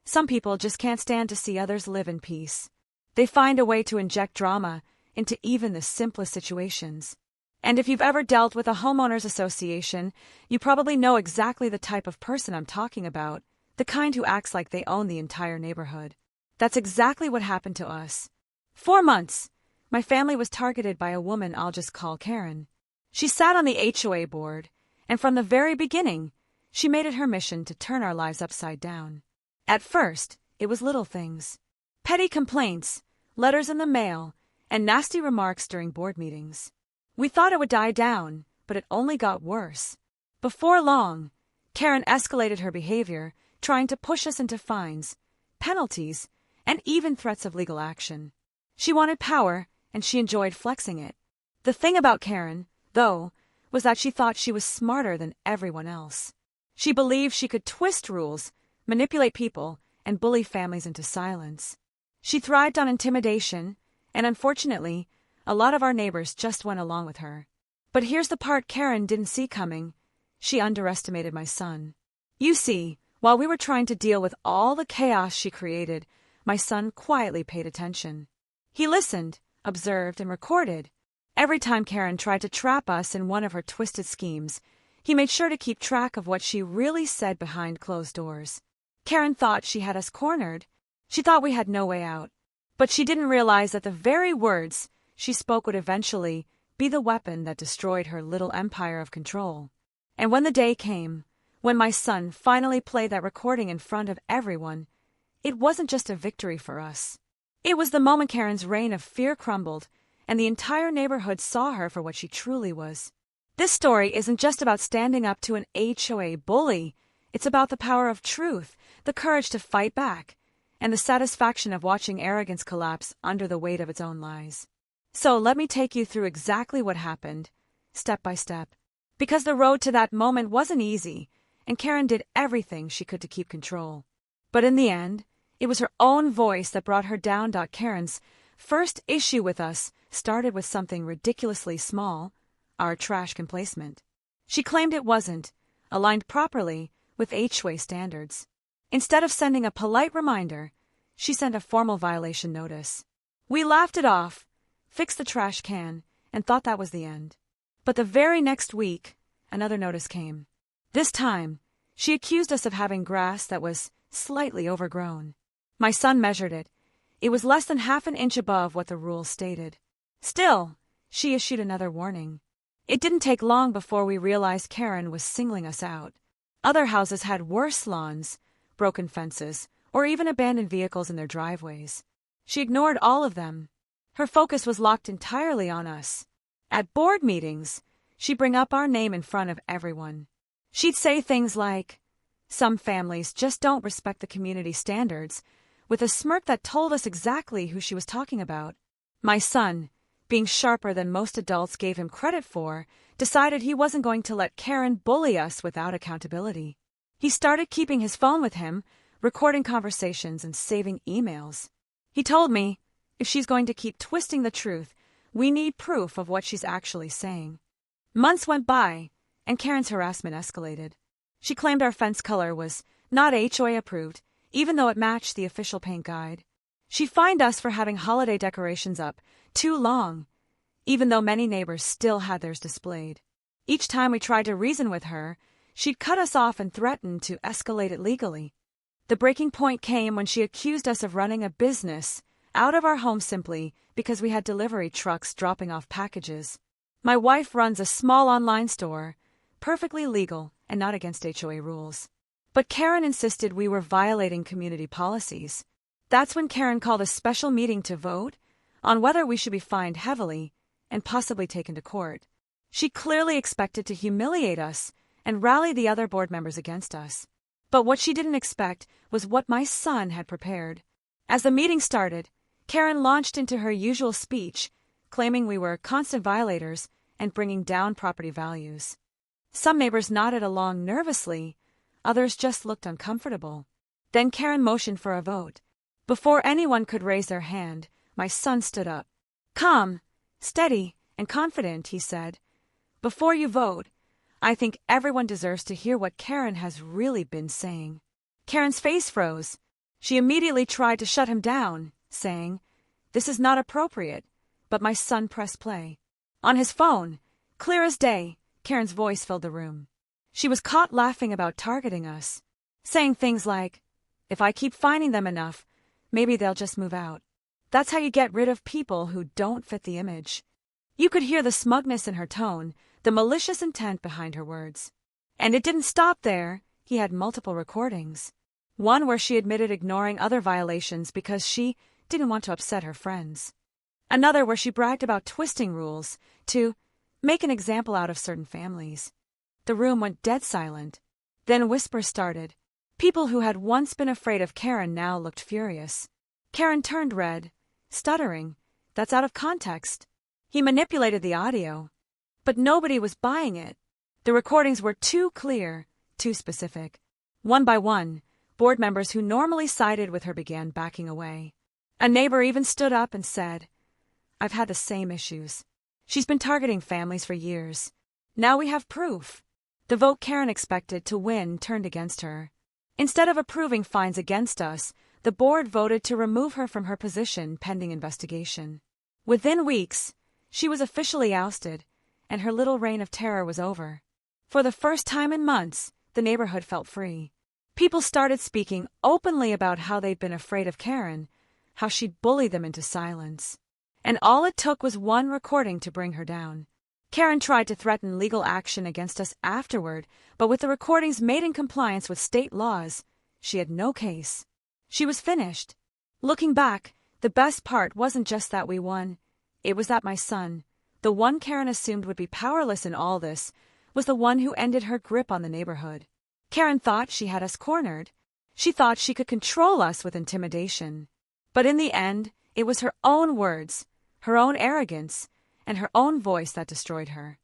Some people just can't stand to see others live in peace. They find a way to inject drama into even the simplest situations. And if you've ever dealt with a homeowners association, you probably know exactly the type of person I'm talking about, the kind who acts like they own the entire neighborhood. That's exactly what happened to us. 4 months, my family was targeted by a woman I'll just call Karen. She sat on the HOA board, and from the very beginning, she made it her mission to turn our lives upside down. At first, it was little things. Petty complaints, letters in the mail, and nasty remarks during board meetings. We thought it would die down, but it only got worse. Before long, Karen escalated her behavior, trying to push us into fines, penalties, and even threats of legal action. She wanted power, and she enjoyed flexing it. The thing about Karen, though, was that she thought she was smarter than everyone else. She believed she could twist rules, manipulate people, and bully families into silence. She thrived on intimidation, and unfortunately, a lot of our neighbors just went along with her. But here's the part Karen didn't see coming. She underestimated my son. You see, while we were trying to deal with all the chaos she created, my son quietly paid attention. He listened, observed, and recorded. Every time Karen tried to trap us in one of her twisted schemes, he made sure to keep track of what she really said behind closed doors. Karen thought she had us cornered. She thought we had no way out. But she didn't realize that the very words she spoke would eventually be the weapon that destroyed her little empire of control. And when the day came, when my son finally played that recording in front of everyone, it wasn't just a victory for us. It was the moment Karen's reign of fear crumbled, and the entire neighborhood saw her for what she truly was. This story isn't just about standing up to an HOA bully. It's about the power of truth, the courage to fight back, and the satisfaction of watching arrogance collapse under the weight of its own lies. So let me take you through exactly what happened, step by step. Because the road to that moment wasn't easy, and Karen did everything she could to keep control. But in the end, it was her own voice that brought her down. Karen's first issue with us started with something ridiculously small, our trash placement. She claimed it wasn't aligned properly with HOA standards. Instead of sending a polite reminder, she sent a formal violation notice. We laughed it off, fixed the trash can, and thought that was the end. But the very next week, another notice came. This time, she accused us of having grass that was slightly overgrown. My son measured it. It was less than half an inch above what the rules stated. Still, she issued another warning. It didn't take long before we realized Karen was singling us out. Other houses had worse lawns, broken fences, or even abandoned vehicles in their driveways. She ignored all of them. Her focus was locked entirely on us. At board meetings, she'd bring up our name in front of everyone. She'd say things like, "Some families just don't respect the community standards," with a smirk that told us exactly who she was talking about. My son, being sharper than most adults gave him credit for, decided he wasn't going to let Karen bully us without accountability. He started keeping his phone with him, recording conversations and saving emails. He told me, if she's going to keep twisting the truth, we need proof of what she's actually saying. Months went by, and Karen's harassment escalated. She claimed our fence color was not HOA approved, even though it matched the official paint guide. She fined us for having holiday decorations up too long, even though many neighbors still had theirs displayed. Each time we tried to reason with her, she'd cut us off and threaten to escalate it legally. The breaking point came when she accused us of running a business out of our home simply because we had delivery trucks dropping off packages. My wife runs a small online store, perfectly legal and not against HOA rules. But Karen insisted we were violating community policies. That's when Karen called a special meeting to vote on whether we should be fined heavily and possibly taken to court. She clearly expected to humiliate us and rally the other board members against us. But what she didn't expect was what my son had prepared. As the meeting started, Karen launched into her usual speech, claiming we were constant violators and bringing down property values. Some neighbors nodded along nervously, others just looked uncomfortable. Then Karen motioned for a vote. Before anyone could raise their hand, my son stood up. "Calm, steady, and confident," he said. "Before you vote, I think everyone deserves to hear what Karen has really been saying." Karen's face froze. She immediately tried to shut him down, saying, "This is not appropriate," but my son pressed play. On his phone, clear as day, Karen's voice filled the room. She was caught laughing about targeting us, saying things like, "If I keep finding them enough, maybe they'll just move out." That's how you get rid of people who don't fit the image. You could hear the smugness in her tone, the malicious intent behind her words. And it didn't stop there. He had multiple recordings. One where she admitted ignoring other violations because she didn't want to upset her friends. Another where she bragged about twisting rules to make an example out of certain families. The room went dead silent. Then whispers started. People who had once been afraid of Karen now looked furious. Karen turned red, stuttering. "That's out of context." He manipulated the audio. But nobody was buying it. The recordings were too clear, too specific. One by one, board members who normally sided with her began backing away. A neighbor even stood up and said, "I've had the same issues. She's been targeting families for years. Now we have proof." The vote Karen expected to win turned against her. Instead of approving fines against us, the board voted to remove her from her position pending investigation. Within weeks, she was officially ousted, and her little reign of terror was over. For the first time in months, the neighborhood felt free. People started speaking openly about how they'd been afraid of Karen, how she'd bullied them into silence. And all it took was one recording to bring her down. Karen tried to threaten legal action against us afterward, but with the recordings made in compliance with state laws, she had no case. She was finished. Looking back, the best part wasn't just that we won. It was that my son, the one Karen assumed would be powerless in all this, was the one who ended her grip on the neighborhood. Karen thought she had us cornered. She thought she could control us with intimidation. But in the end, it was her own words, her own arrogance, and her own voice that destroyed her.